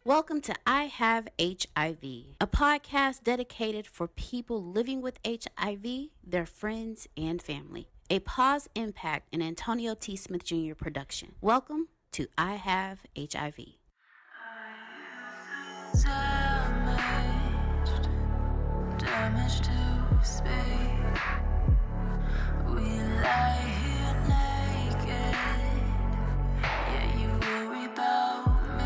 Welcome to I Have HIV, a podcast dedicated for people living with HIV, their friends, and family. A Paws Impact and Antonio T. Smith Jr. production. Welcome to I Have HIV. Damaged to speak. We lie here naked. Yeah, you worry about me.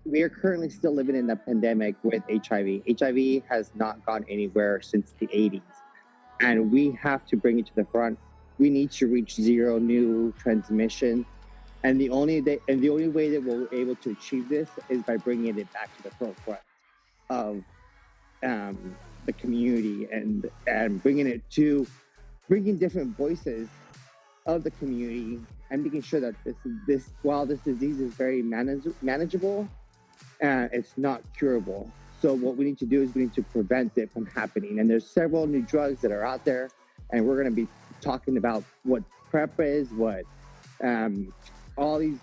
We are currently still living in the pandemic with HIV. HIV has not gone anywhere since the 80s, and we have to bring it to the front. We need to reach zero new transmission, and the only way that we're able to achieve this is by bringing it back to the forefront of the community and bringing different voices of the community and making sure that while this disease is very manageable, it's not curable. So what we need to do is we need to prevent it from happening. And there's several new drugs that are out there, and we're going to be talking about what PrEP is, what all these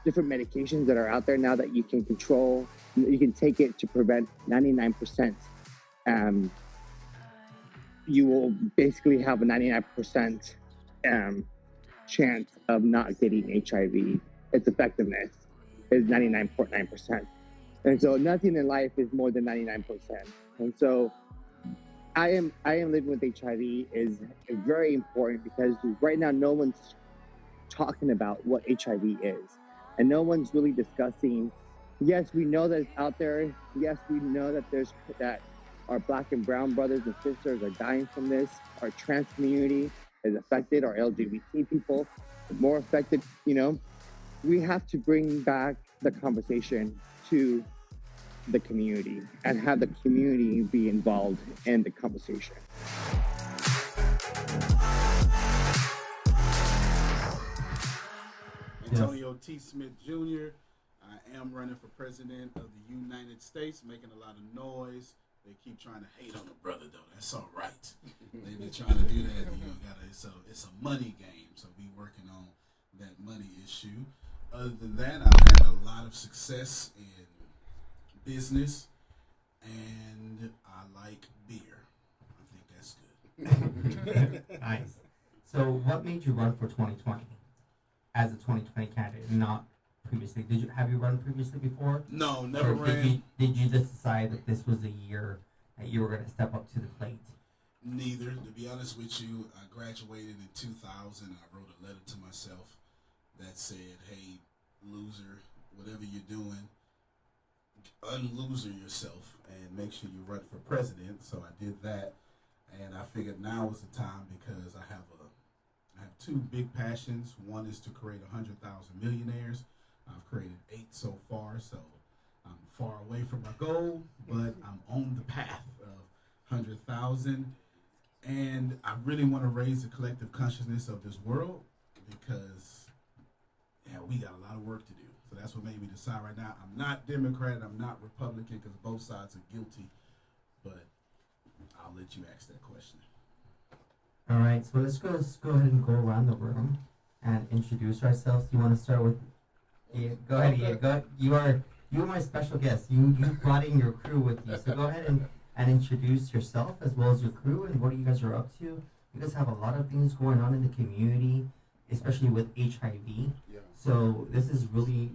different medications that are out there now that you can control. You can take it to prevent 99%. You will basically have a 99% chance of not getting HIV. Its effectiveness is 99.9%. And so nothing in life is more than 99%. And so I am living with HIV is very important because right now no one's talking about what HIV is. And no one's really discussing, yes, we know that it's out there. Yes, we know that our Black and brown brothers and sisters are dying from this. Our trans community is affected. Our LGBT people are more affected. We have to bring back the conversation to the community and have the community be involved in the conversation. Antonio T. Smith Jr. I am running for president of the United States, making a lot of noise. They keep trying to hate on the brother, though. That's all right. They've been trying to do that. It's a money game, so we working on that money issue. Other than that, I've had a lot of success in business, and I like beer. I think that's good. Nice. So what made you run for 2020 as a 2020 candidate, not previously? Have you run previously before? No, never ran. Did you just decide that this was the year that you were going to step up to the plate? Neither. To be honest with you, I graduated in 2000. I wrote a letter to myself that said, hey, loser, whatever you're doing, unloser yourself and make sure you run for president. So I did that, and I figured now was the time because I have two big passions. One is to create 100,000 millionaires. I've created 8 so far, so I'm far away from my goal, but I'm on the path of 100,000. And I really want to raise the collective consciousness of this world because, we got a lot of work to do. So that's what made me decide right now. I'm not Democrat, I'm not Republican because both sides are guilty, but I'll let you ask that question. All right, so let's go ahead and go around the room and introduce ourselves. You want to start with Ian? Go ahead, Ian. You are my special guest. You brought in your crew with you, so go ahead and introduce yourself as well as your crew and what you guys are up to. You guys have a lot of things going on in the community, especially with HIV. Yeah. So this is really,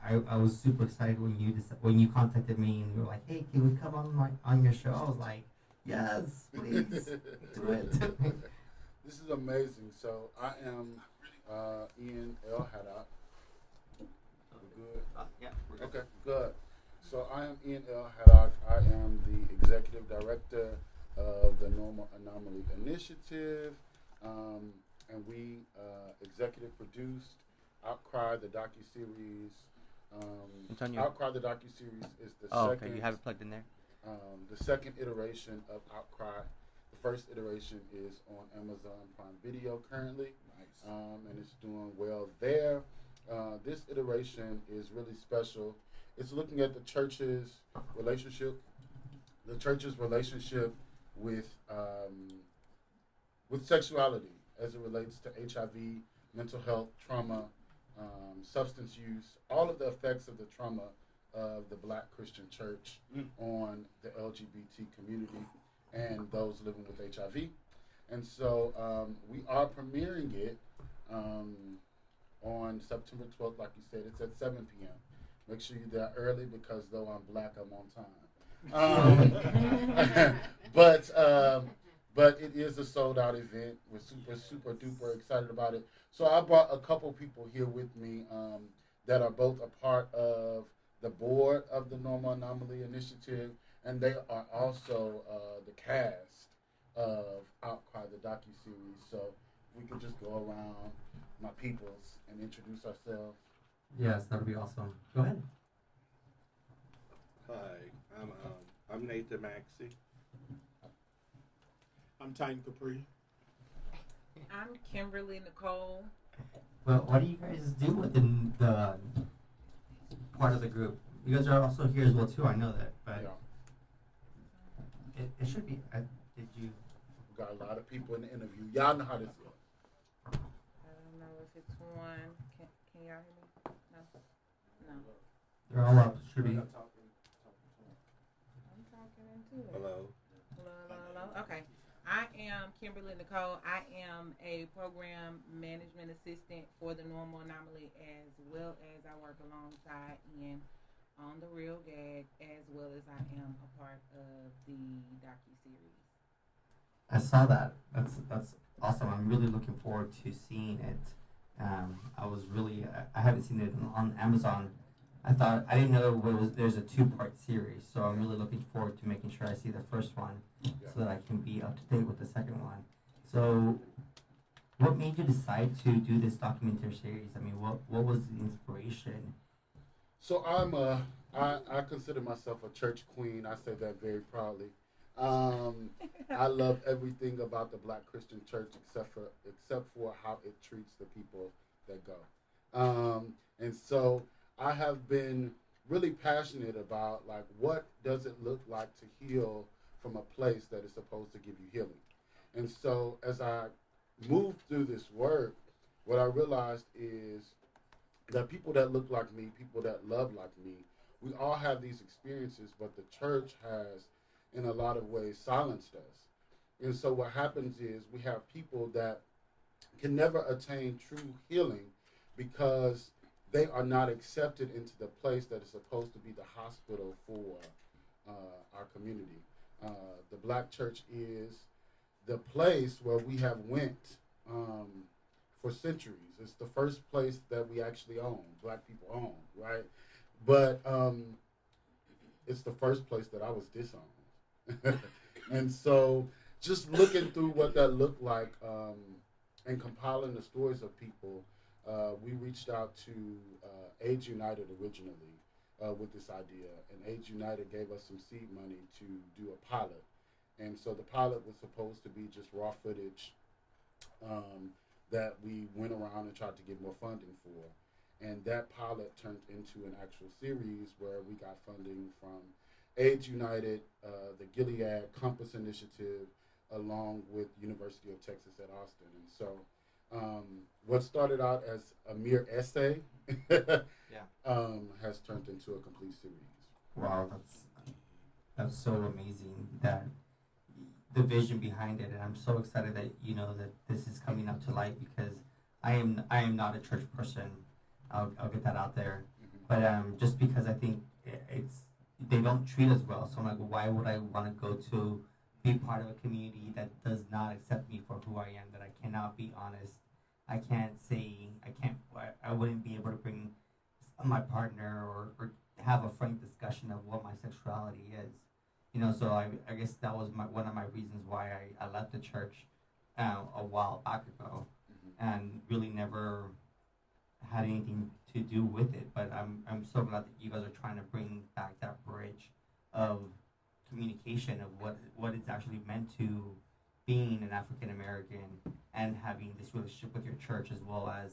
I was super excited when you contacted me and you were like, hey, can we come on your show? I was like, yes, please do it. This is amazing. So I am Ian L. Haddock. We're good? Yeah, we're good. Okay, good. So I am Ian L. Haddock. I am the executive director of the Normal Anomaly Initiative, and we executive produced Outcry, the docuseries. Antonio. Outcry, the docuseries is the Oh, second. okay. You have it plugged in there. The second iteration of Outcry. The first iteration is on Amazon Prime Video currently. Nice. And it's doing well there. This iteration is really special. It's looking at the church's relationship with sexuality as it relates to HIV, mental health, trauma, substance use, all of the effects of the trauma of the Black Christian church on the LGBT community and those living with HIV. And so we are premiering it on September 12th, like you said. It's at 7 p.m. Make sure you're there early because though I'm Black, I'm on time. But it is a sold out event. We're super duper excited about it. So I brought a couple people here with me that are both a part of the board of the Normal Anomaly Initiative, and they are also the cast of Outcry, the docuseries. So we could just go around my peoples and introduce ourselves. Yes, that would be awesome. Go ahead. Hi, I'm Nathan Maxey. I'm Titan Capri. I'm Kimberly Nicole. Well, what do you guys do within the part of the group? You guys are also here as well too. I know that, but it should be. Did you? We got a lot of people in the interview. Y'all know how this goes. I don't know if it's one. Can y'all hear me? No. They're all up. Should be. I'm talking into it. Hello. Hello. Okay. I am Kimberly Nicole. I am a program management assistant for the Normal Anomaly, as well as I work alongside Ian on the Real Gag, as well as I am a part of the docuseries. I saw that. That's awesome. I'm really looking forward to seeing it. I haven't seen it on Amazon. I didn't know there's a 2-part series, so I'm really looking forward to making sure I see the first one so that I can be up to date with the second one. So what made you decide to do this documentary series? I mean, what was the inspiration? So I consider myself a church queen. I say that very proudly. I love everything about the Black Christian church except for how it treats the people that go. And so I have been really passionate about, like, what does it look like to heal from a place that is supposed to give you healing. And so as I moved through this work, what I realized is that people that look like me, people that love like me, we all have these experiences, but the church has, in a lot of ways, silenced us. And so what happens is we have people that can never attain true healing because they are not accepted into the place that is supposed to be the hospital for our community. The Black church is the place where we have went for centuries. It's the first place that we actually own, Black people own, right? But it's the first place that I was disowned. And so just looking through what that looked like and compiling the stories of people, we reached out to AIDS United originally with this idea. And AIDS United gave us some seed money to do a pilot. And so the pilot was supposed to be just raw footage that we went around and tried to get more funding for. And that pilot turned into an actual series where we got funding from AIDS United, the Gilead Compass Initiative, along with University of Texas at Austin. And so what started out as a mere essay has turned into a complete series. Wow, that's so amazing, that the vision behind it, and I'm so excited that that this is coming up to light, because I am not a church person. I'll get that out there. But just because I think they don't treat us well, so I'm like, well, why would I want to go to be part of a community that does not accept me for who I am, that I cannot be honest, I wouldn't be able to bring my partner or have a frank discussion of what my sexuality is. So I guess that was one of my reasons why I left the church a while back ago, and really never had anything to do with it. But I'm so glad that you guys are trying to bring back that bridge of communication of what it's actually meant to being an African American and having this relationship with your church, as well as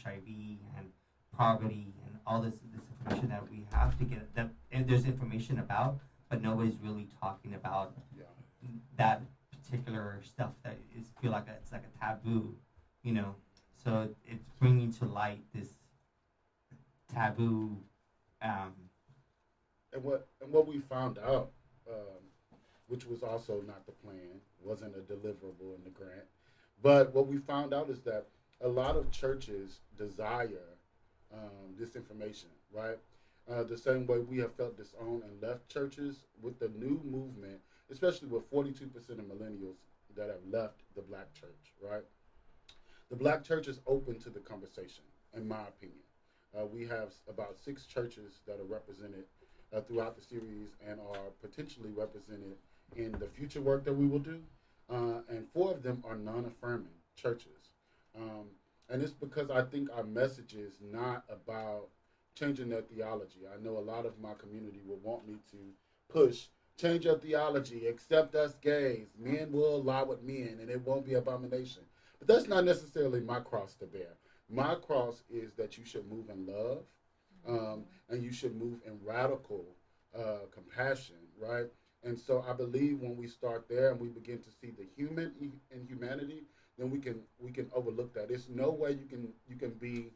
HIV and poverty and all this information that we have to get, that and there's information about, but nobody's really talking about that particular stuff that feel like it's like a taboo, So it's bringing to light this taboo. And what we found out, which was also not the plan, wasn't a deliverable in the grant, but what we found out is that a lot of churches desire this information, right? The same way we have felt disowned and left churches with the new movement, especially with 42% of millennials that have left the black church, right? The black church is open to the conversation, in my opinion. We have about 6 churches that are represented throughout the series and are potentially represented in the future work that we will do. And 4 of them are non-affirming churches. And it's because I think our message is not about changing their theology. I know a lot of my community will want me to push, change your theology, accept us gays, men will lie with men, and it won't be abomination. But that's not necessarily my cross to bear. My cross is that you should move in love, and you should move in radical compassion, right? And so I believe when we start there and we begin to see the human in humanity, then we can overlook that. There's no way you can be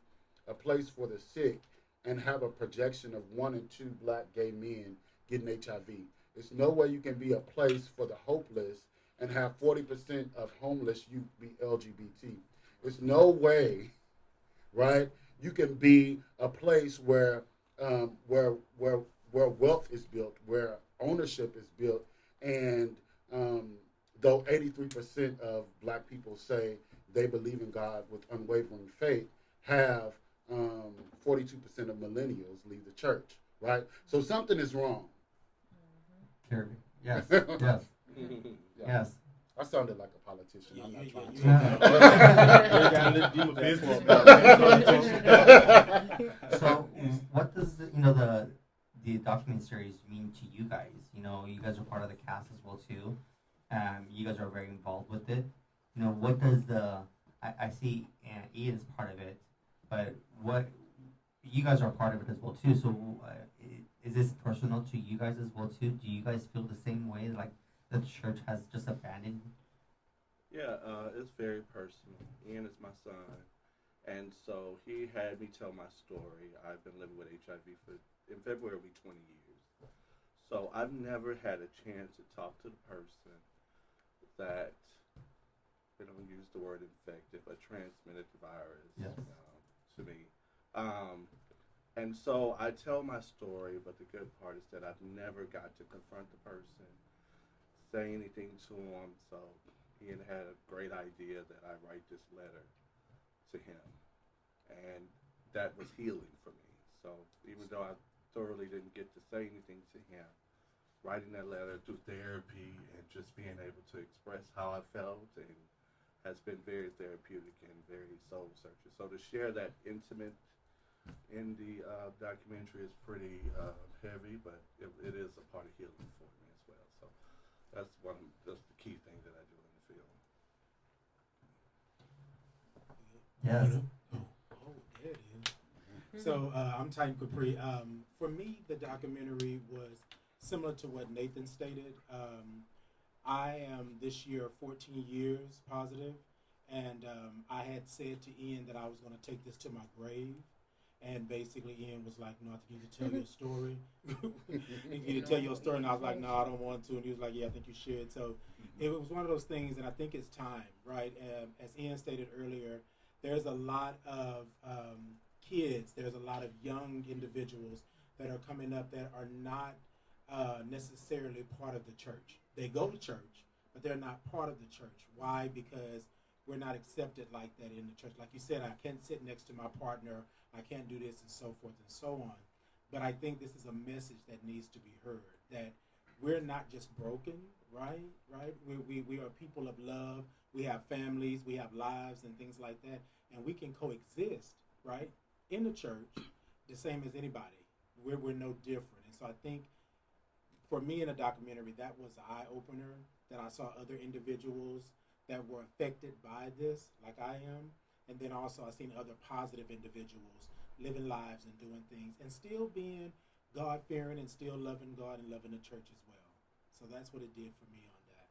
a place for the sick and have a projection of 1 and 2 black gay men getting HIV. There's no way you can be a place for the hopeless and have 40% of homeless youth be LGBT. There's no way, right? You can be a place where wealth is built, where ownership is built, and though 83% of black people say they believe in God with unwavering faith, have 42% of millennials leave the church, right? So something is wrong. Kirby. Yes. Yes. Yeah. Yes. I sounded like a politician. I'm not trying to. So, what does the document series mean to you guys? You guys are part of the cast as well too. You guys are very involved with it. What does I see Ian is part of it, but what you guys are part of it as well too. So, is this personal to you guys as well too? Do you guys feel the same way, like the church has just abandoned? Yeah, it's very personal. Ian is my son, and so he had me tell my story. I've been living with HIV in February will be 20 years. So I've never had a chance to talk to the person that, they don't use the word infected, but transmitted the virus to me. And so I tell my story, but the good part is that I've never got to confront the person, say anything to him. So Ian had a great idea that I write this letter to him, and that was healing for me. So even though I thoroughly didn't get to say anything to him, writing that letter through therapy and just being able to express how I felt and has been very therapeutic and very soul searching. So to share that intimate in the documentary is pretty heavy, but it is a part of healing for me as well. So that's that's the key thing that I do in the film. Yes. Oh, there it is. So I'm Titan Capri. For me, the documentary was similar to what Nathan stated. I am this year 14 years positive, and I had said to Ian that I was going to take this to my grave. And basically, Ian was like, "No, I think you need to tell your story. You need to tell your story." And I was like, "No, I don't want to." And he was like, "Yeah, I think you should." So it was one of those things, and I think it's time, right? As Ian stated earlier, there's a lot of kids, there's a lot of young individuals that are coming up that are not necessarily part of the church. They go to church, but they're not part of the church. Why? Because we're not accepted like that in the church. Like you said, I can't sit next to my partner, I can't do this, and so forth and so on. But I think this is a message that needs to be heard, that we're not just broken, right? We are people of love. We have families, we have lives and things like that, and we can coexist, right, in the church the same as anybody. We're no different. And so I think for me in a documentary, that was an eye-opener, that I saw other individuals that were affected by this, like I am. And then also I've seen other positive individuals living lives and doing things and still being God-fearing and still loving God and loving the church as well. So that's what it did for me on that.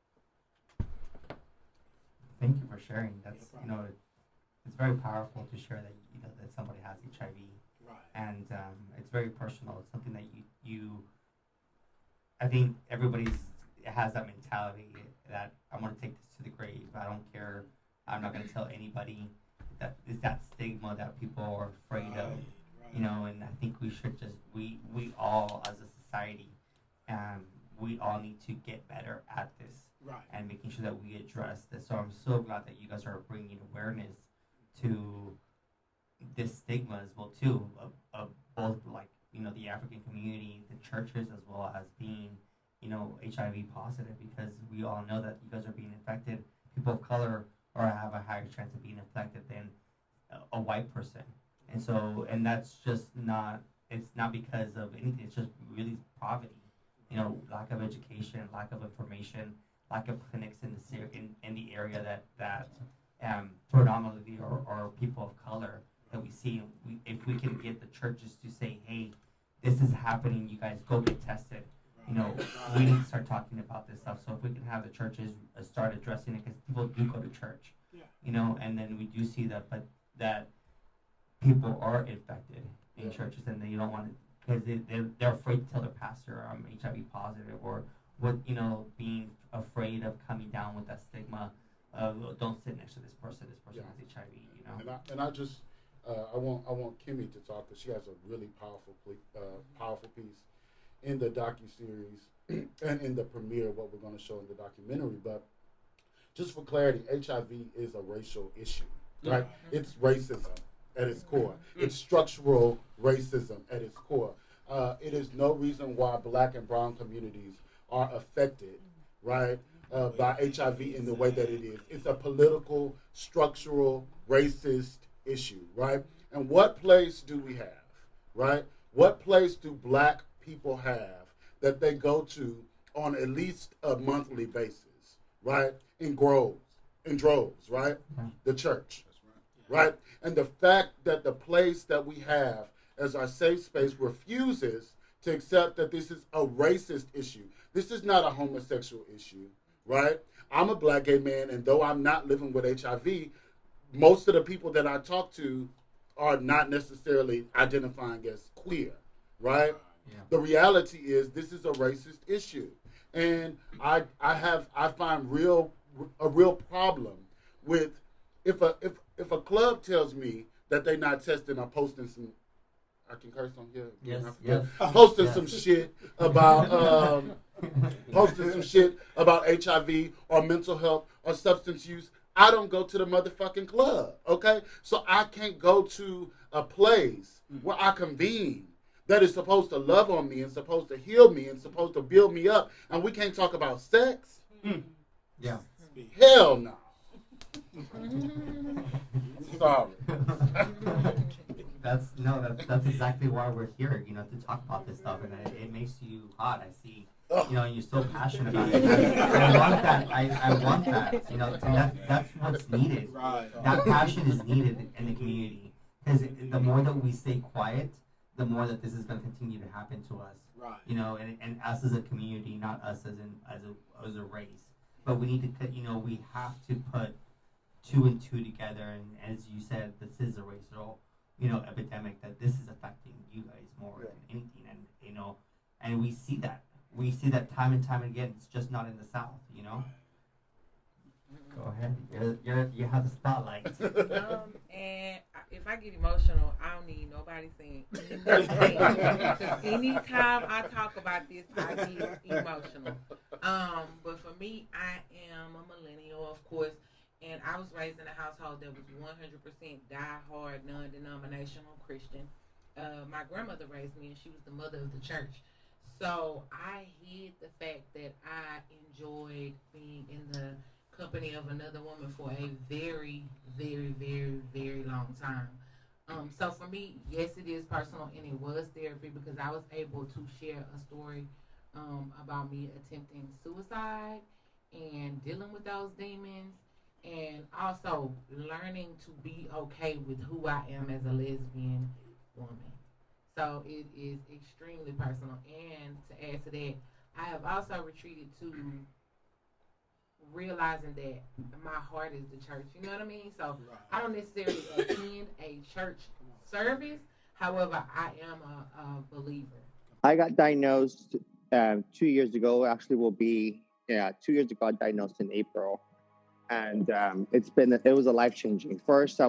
Thank you for sharing. That's it's very powerful to share that that somebody has HIV, Right. and it's very personal. It's something that you I think everybody's has that mentality that I'm gonna take this to the grave. I don't care. I'm not gonna tell anybody. That is that stigma that people are afraid of, and I think we should just we all as a society, we all need to get better at this, Right. and making sure that we address this. So I'm so glad that you guys are bringing awareness to this stigma as well too, of both like the African community, the churches, as well as being HIV positive, because we all know that you guys are being infected. People of color or have a higher chance of being infected than a white person, and that's just not. It's not because of anything. It's just really poverty, lack of education, lack of information, lack of clinics in the area that predominantly are people of color that we see. If we can get the churches to say, hey, this is happening, you guys go get tested. We need to start talking about this stuff. So if we can have the churches start addressing it, because people do go to church, and then we do see that, but that people are infected in churches, and they don't want to, because they're afraid to tell their pastor I'm HIV positive, or being afraid of coming down with that stigma of don't sit next to this person has HIV. And I just I want Kimmy to talk, because she has a really powerful piece in the docuseries and in the premiere of what we're going to show in the documentary. But just for clarity, HIV is a racial issue, right? It's racism at its core. It's structural racism at its core. It is no reason why Black and brown communities are affected, right, by HIV in the way that it is. It's a political, structural, racist issue, right? And what place do we have, right? What place do Black people have that they go to on at least a monthly basis, right? In droves, right? The church, right? And the fact that the place that we have as our safe space refuses to accept that this is a racist issue. This is not a homosexual issue, right? I'm a Black gay man, and though I'm not living with HIV, most of the people that I talk to are not necessarily identifying as queer, right? Yeah. The reality is this is a racist issue, and I find a real problem with if a club tells me that they're not testing or posting some. I can curse on here. Yes. Posting some shit about HIV or mental health or substance use. I don't go to the motherfucking club, okay? So I can't go to a place where I convene that is supposed to love on me and supposed to heal me and supposed to build me up, and we can't talk about sex? Yeah. Hell no. Sorry. That's exactly why we're here, to talk about this stuff, and it makes you hot. I see, you're so passionate about it. I want that, and that's what's needed. Right. That passion is needed in the community, because the more that we stay quiet, the more that this is going to continue to happen to us. Right. And us as a community, not us as a race, but we need to, we have to put 2 and 2 together, and as you said, this is a racial epidemic, that this is affecting you guys more than anything, and we see that time and time again. It's just not in the South, Go ahead, you have the spotlight. And if I get emotional, I don't need nobody saying anything. Because anytime I talk about this, I get emotional. But for me, I am a millennial, of course. And I was raised in a household that was 100% die-hard, non-denominational Christian. My grandmother raised me, and she was the mother of the church. So I hid the fact that I enjoyed being in the company of another woman for a very, very, very, very long time. So for me, yes, it is personal, and it was therapy, because I was able to share a story about me attempting suicide and dealing with those demons, and also learning to be okay with who I am as a lesbian woman. So it is extremely personal. And to add to that, I have also retreated to realizing that my heart is the church. You know what I mean? So I don't necessarily attend a church service. However, I am a believer. I got diagnosed 2 years ago. Actually, will be 2 years ago. I got diagnosed in April, and it was a life changing. First,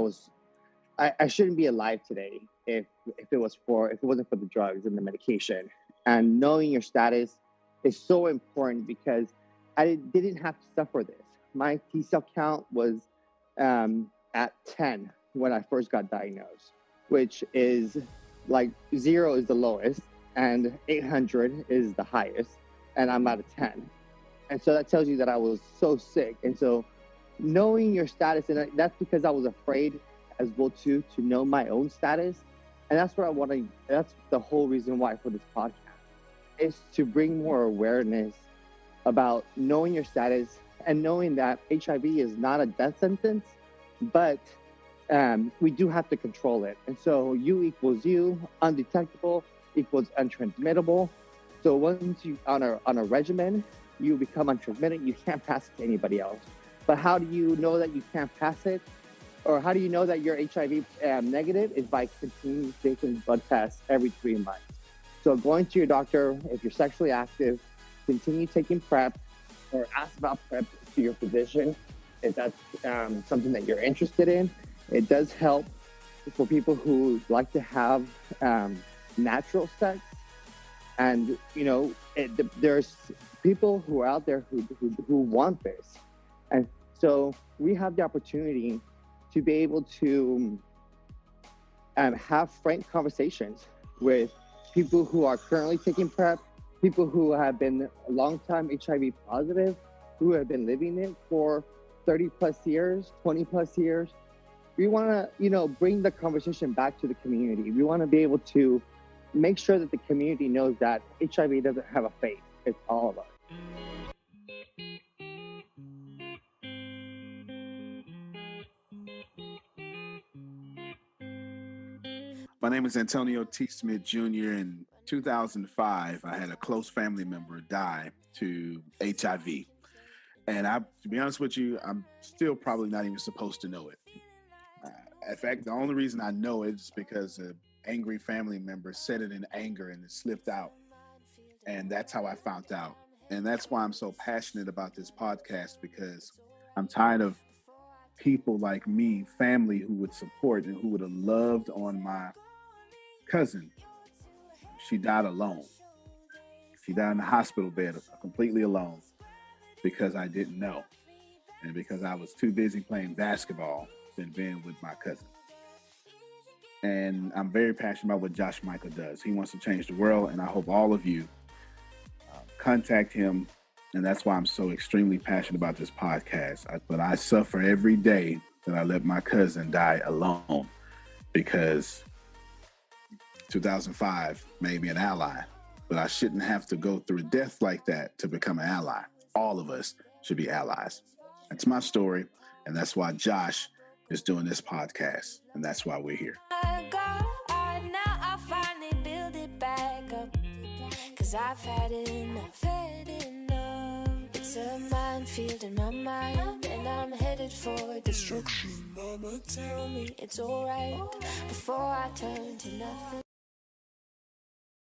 I shouldn't be alive today if it wasn't for the drugs and the medication. And knowing your status is so important because I didn't have to suffer this. My T cell count was at 10 when I first got diagnosed, which is like 0 is the lowest and 800 is the highest, and I'm at a 10. And so that tells you that I was so sick. And so knowing your status, and that's because I was afraid as well too, to know my own status. And that's what I want to, that's the whole reason why for this podcast, is to bring more awareness about knowing your status and knowing that HIV is not a death sentence, but we do have to control it. And so U equals U, undetectable equals untransmittable. So once you on a regimen, you become untransmitted, you can't pass it to anybody else. But how do you know that you can't pass it? Or how do you know that you're HIV negative? Is by continuing taking blood tests every 3 months. So going to your doctor, if you're sexually active, continue taking PrEP, or ask about PrEP to your physician if that's something that you're interested in. It does help for people who like to have natural sex. And, you know, there's people who are out there who want this. And so we have the opportunity to be able to have frank conversations with people who are currently taking PrEP, people who have been a long time HIV positive, who have been living it for 30 plus years, 20 plus years. We want to, you know, bring the conversation back to the community. We want to be able to make sure that the community knows that HIV doesn't have a face. It's all of us. My name is Antonio T. Smith Jr. In 2005, I had a close family member die to HIV. And to be honest with you, I'm still probably not even supposed to know it. In fact, the only reason I know it is because an angry family member said it in anger and it slipped out. And that's how I found out. And that's why I'm so passionate about this podcast, because I'm tired of people like me, family who would support and who would have loved on my cousin. She died alone. She died in the hospital bed completely alone because I didn't know. And because I was too busy playing basketball than being with my cousin. And I'm very passionate about what Josh Mica does. He wants to change the world, and I hope all of you contact him. And that's why I'm so extremely passionate about this podcast. But I suffer every day that I let my cousin die alone, because 2005 made me an ally. But I shouldn't have to go through a death like that to become an ally. All of us should be allies. That's my story, and that's why Josh is doing this podcast, and that's why we're here. Now I finally build it back up, 'cause I've had enough. It's a minefield in my mind, and I'm headed for destruction. Mama, tell me it's alright before I turn to nothing.